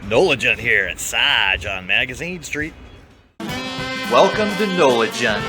NOLA Gent here at Saj on Magazine Street. Welcome to NOLA Gent.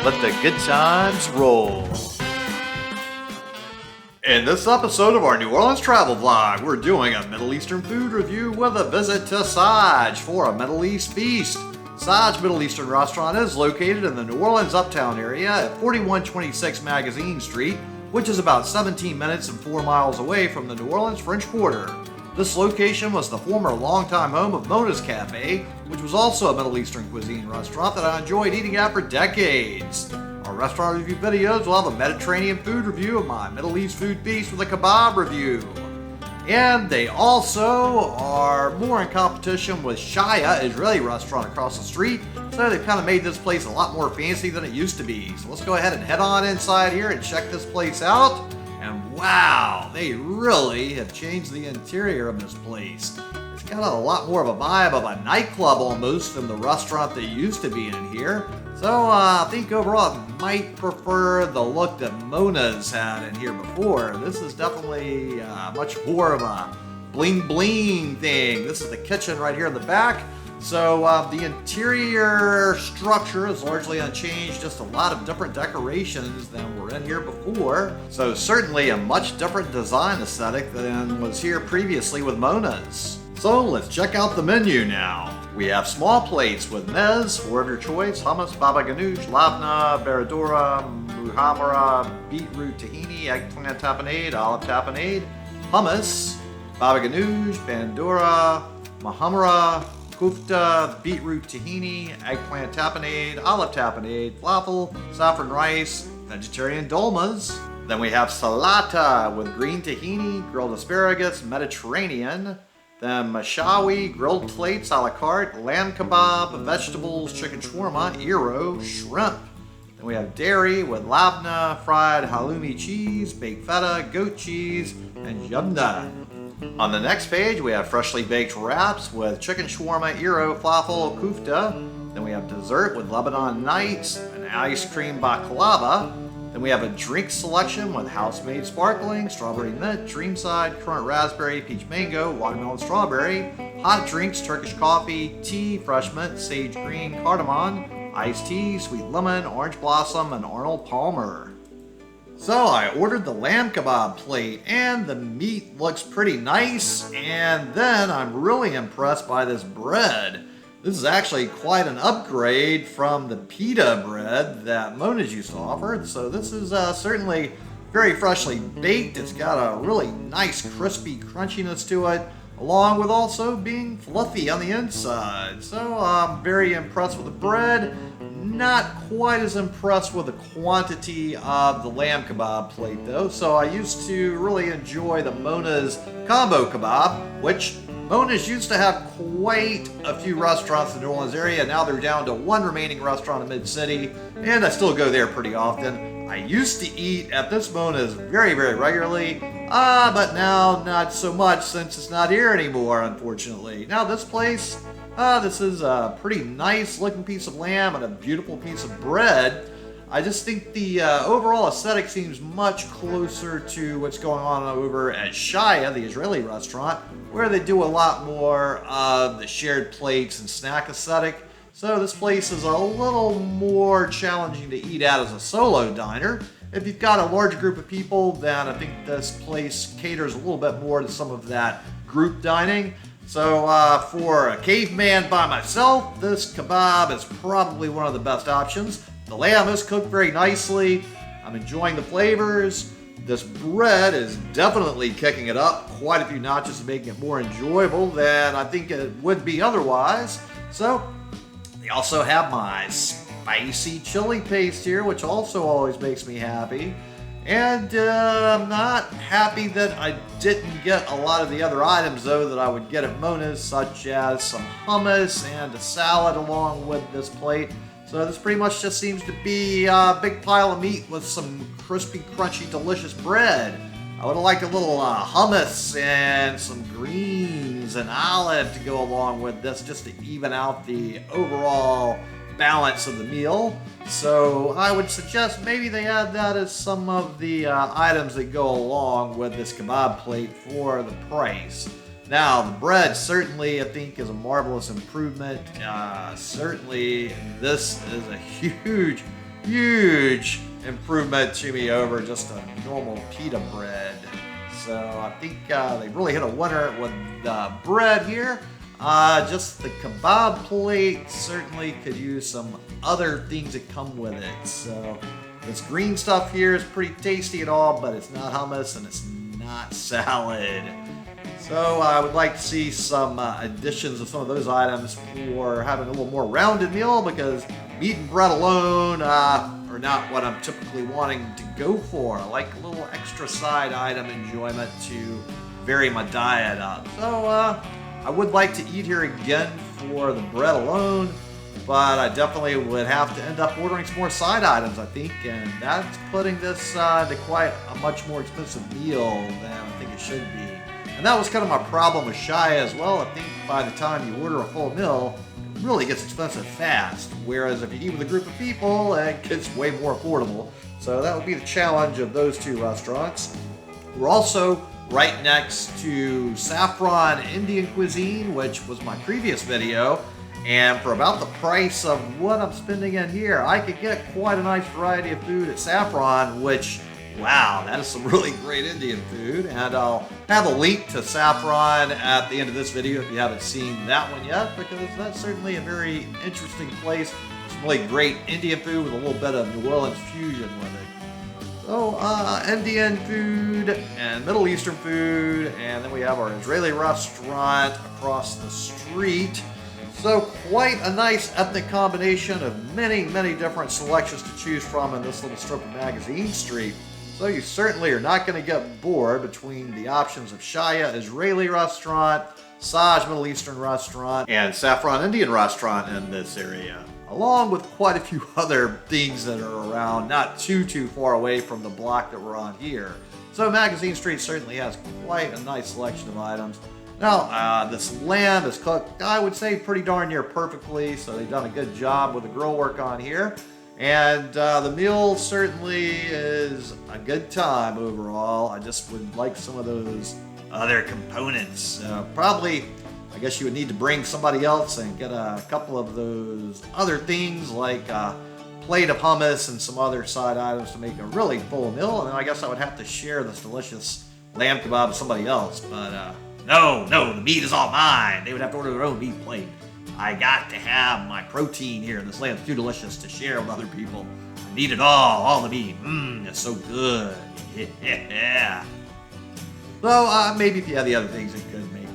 Let the good times roll. In this episode of our New Orleans travel vlog, we're doing a Middle Eastern food review with a visit to Saj for a Middle East feast. Saj Middle Eastern restaurant is located in the New Orleans Uptown area at 4126 Magazine Street, which is about 17 minutes and 4 miles away from the New Orleans French Quarter. This location was the former longtime home of Mona's Café, which was also a Middle Eastern cuisine restaurant that I enjoyed eating at for decades. Our restaurant review videos will have a Mediterranean food review of my Middle East food feast with a kebab review. And they also are more in competition with Shaya, an Israeli restaurant across the street, so they've kind of made this place a lot more fancy than it used to be. So let's go ahead and head on inside here and check this place out. And wow, they really have changed the interior of this place. It's got a lot more of a vibe of a nightclub almost than the restaurant that used to be in here. So I think overall I might prefer the look that Mona's had in here before. This is definitely much more of a bling bling thing. This is the kitchen right here in the back. So the interior structure is largely unchanged, just a lot of different decorations than were in here before. So certainly a much different design aesthetic than was here previously with Mona's. So let's check out the menu now. We have small plates with mez, four of your choice, hummus, baba ganoush, labna, baradora, muhammara, beetroot tahini, eggplant tapenade, olive tapenade, hummus, baba ganoush, bandura, muhammara, kufta, beetroot tahini, eggplant tapenade, olive tapenade, falafel, saffron rice, vegetarian dolmas. Then we have salata with green tahini, grilled asparagus, Mediterranean. Then mashawi, grilled plates a la carte, lamb kebab, vegetables, chicken shawarma, gyro, shrimp. Then we have dairy with labna, fried halloumi cheese, baked feta, goat cheese, and yumna. On the next page, we have freshly baked wraps with chicken shawarma, gyro, falafel, kufta. Then we have dessert with Lebanon Nights, an ice cream baklava. Then we have a drink selection with house-made sparkling, strawberry mint, dreamside, currant raspberry, peach mango, watermelon strawberry, hot drinks, Turkish coffee, tea, fresh mint, sage green, cardamom, iced tea, sweet lemon, orange blossom, and Arnold Palmer. So I ordered the lamb kebab plate and the meat looks pretty nice, and then I'm really impressed by this bread. This is actually quite an upgrade from the pita bread that Mona's used to offer. So this is certainly very freshly baked. It's got a really nice crispy crunchiness to it, along with also being fluffy on the inside. So I'm very impressed with the bread. Not quite as impressed with the quantity of the lamb kebab plate though. So I used to really enjoy the Mona's combo kebab, which Mona's used to have quite a few restaurants in the New Orleans area. Now they're down to one remaining restaurant in Mid-City, and I still go there pretty often. I used to eat at this Mona's very, very regularly, but now not so much since it's not here anymore, unfortunately. Now this place, this is a pretty nice looking piece of lamb and a beautiful piece of bread. I just think the overall aesthetic seems much closer to what's going on over at Shaya, the Israeli restaurant, where they do a lot more of the shared plates and snack aesthetic. So this place is a little more challenging to eat at as a solo diner. If you've got a large group of people, then I think this place caters a little bit more to some of that group dining. So for a caveman by myself, this kebab is probably one of the best options. The lamb is cooked very nicely. I'm enjoying the flavors. This bread is definitely kicking it up quite a few notches and making it more enjoyable than I think it would be otherwise. So they also have my spicy chili paste here, which also always makes me happy. And I'm not happy that I didn't get a lot of the other items though that I would get at Mona's, such as some hummus and a salad along with this plate. So this pretty much just seems to be a big pile of meat with some crispy, crunchy, delicious bread. I would have liked a little hummus and some greens and olive to go along with this just to even out the overall balance of the meal. So I would suggest maybe they add that as some of the items that go along with this kebab plate for the price. Now, the bread certainly, I think, is a marvelous improvement. Certainly, this is a huge, huge improvement to me over just a normal pita bread. So I think they really hit a winner with the bread here. Just the kebab plate certainly could use some other things that come with it. So this green stuff here is pretty tasty at all, but it's not hummus and it's not salad. So I would like to see some additions of some of those items for having a little more rounded meal, because meat and bread alone are not what I'm typically wanting to go for. I like a little extra side item enjoyment to vary my diet up. So I would like to eat here again for the bread alone, but I definitely would have to end up ordering some more side items, I think, and that's putting this into quite a much more expensive meal than I think it should be. And that was kind of my problem with Shia as well. I think by the time you order a full meal, it really gets expensive fast. Whereas if you eat with a group of people, it gets way more affordable. So that would be the challenge of those two restaurants. We're also right next to Saffron Indian Cuisine, which was my previous video. And for about the price of what I'm spending in here, I could get quite a nice variety of food at Saffron, which, wow, that is some really great Indian food. And I'll have a link to Saffron at the end of this video if you haven't seen that one yet, because that's certainly a very interesting place. Some really great Indian food with a little bit of New Orleans fusion with it. So, Indian food and Middle Eastern food, and then we have our Israeli restaurant across the street. So quite a nice ethnic combination of many, many different selections to choose from in this little strip of Magazine Street. So you certainly are not going to get bored between the options of Shia Israeli restaurant, Saj Middle Eastern restaurant, and Saffron Indian restaurant in this area, along with quite a few other things that are around not too far away from the block that we're on here. So Magazine Street certainly has quite a nice selection of items. Now, this lamb is cooked, I would say, pretty darn near perfectly, so they've done a good job with the grill work on here. And the meal certainly is a good time overall. I just would like some of those other components. Probably, I guess you would need to bring somebody else and get a couple of those other things, like a plate of hummus and some other side items to make a really full meal. And then I guess I would have to share this delicious lamb kebab with somebody else, but no, the meat is all mine. They would have to order their own meat plate. I got to have my protein here. This lamb's too delicious to share with other people. I need it all the meat. It's so good. Yeah. So maybe if you had the other things, it could make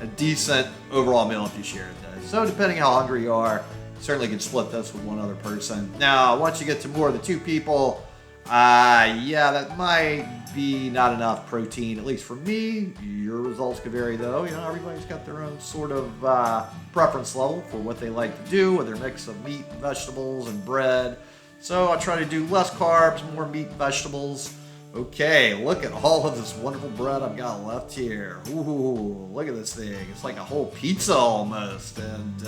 a decent overall meal if you shared this. So depending how hungry you are, you certainly can split this with one other person. Now, once you get to more than 2 people, yeah, that might be not enough protein, at least for me. Your results could vary though. You know, everybody's got their own sort of preference level for what they like to do with their mix of meat, vegetables, and bread. So I try to do less carbs, more meat, vegetables. Okay, look at all of this wonderful bread I've got left here. Ooh, look at this thing. It's like a whole pizza almost. And,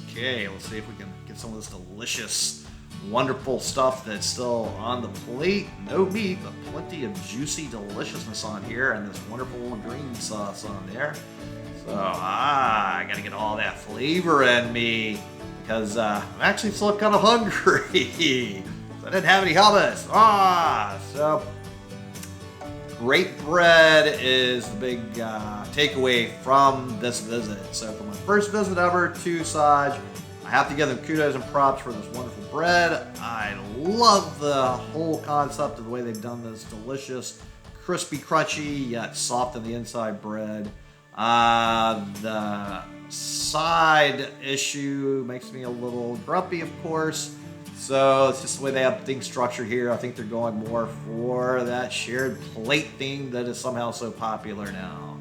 okay, let's see if we can get some of this delicious, wonderful stuff that's still on the plate. No meat, but plenty of juicy deliciousness on here, and this wonderful green sauce on there. So, I gotta get all that flavor in me, because I'm actually still kind of hungry. I didn't have any hummus. So great bread is the big takeaway from this visit. So for my first visit ever to Saj, I have to give them kudos and props for this wonderful bread. I love the whole concept of the way they've done this delicious, crispy, crunchy, yet soft on the inside bread. The side issue makes me a little grumpy, of course. So it's just the way they have things structured here. I think they're going more for that shared plate thing that is somehow so popular now.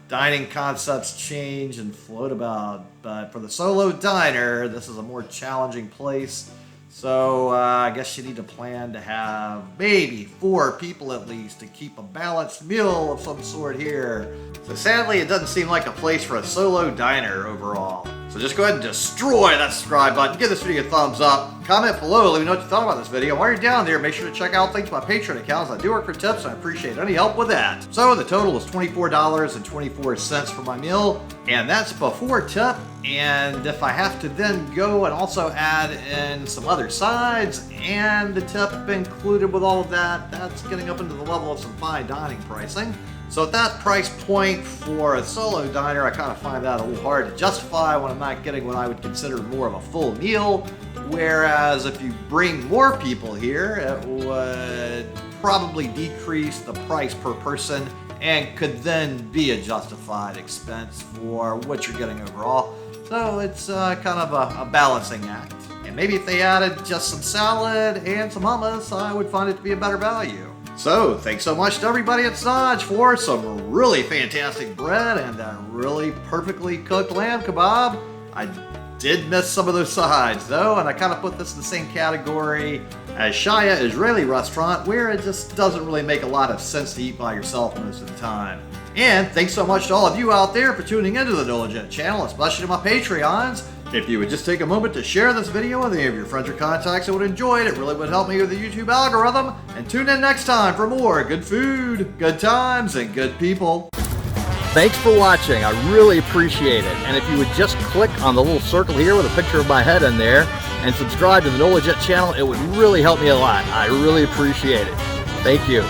Dining concepts change and float about, but for the solo diner, this is a more challenging place. So I guess you need to plan to have maybe 4 people at least to keep a balanced meal of some sort here. So sadly, it doesn't seem like a place for a solo diner overall. So just go ahead and destroy that subscribe button, give this video a thumbs up, comment below, let me know what you thought about this video. While you're down there, make sure to check out links to my Patreon accounts. I do work for tips and I appreciate any help with that. So the total is $24.24 for my meal, and that's before tip. And if I have to then go and also add in some other sides and the tip included with all of that, that's getting up into the level of some fine dining pricing. So at that price point for a solo diner, I kind of find that a little hard to justify when I'm not getting what I would consider more of a full meal. Whereas if you bring more people here, it would probably decrease the price per person and could then be a justified expense for what you're getting overall. So it's kind of a balancing act. And maybe if they added just some salad and some hummus, I would find it to be a better value. So, thanks so much to everybody at Saj for some really fantastic bread and that really perfectly cooked lamb kebab. I did miss some of those sides though, and I kind of put this in the same category as Shaya Israeli restaurant, where it just doesn't really make a lot of sense to eat by yourself most of the time. And thanks so much to all of you out there for tuning into the NOLA Gent Channel, especially to my Patreons. If you would just take a moment to share this video with any of your friends or contacts that would enjoy it, it really would help me with the YouTube algorithm. And tune in next time for more good food, good times, and good people. Thanks for watching. I really appreciate it. And if you would just click on the little circle here with a picture of my head in there and subscribe to the NOLA Gent channel, it would really help me a lot. I really appreciate it. Thank you.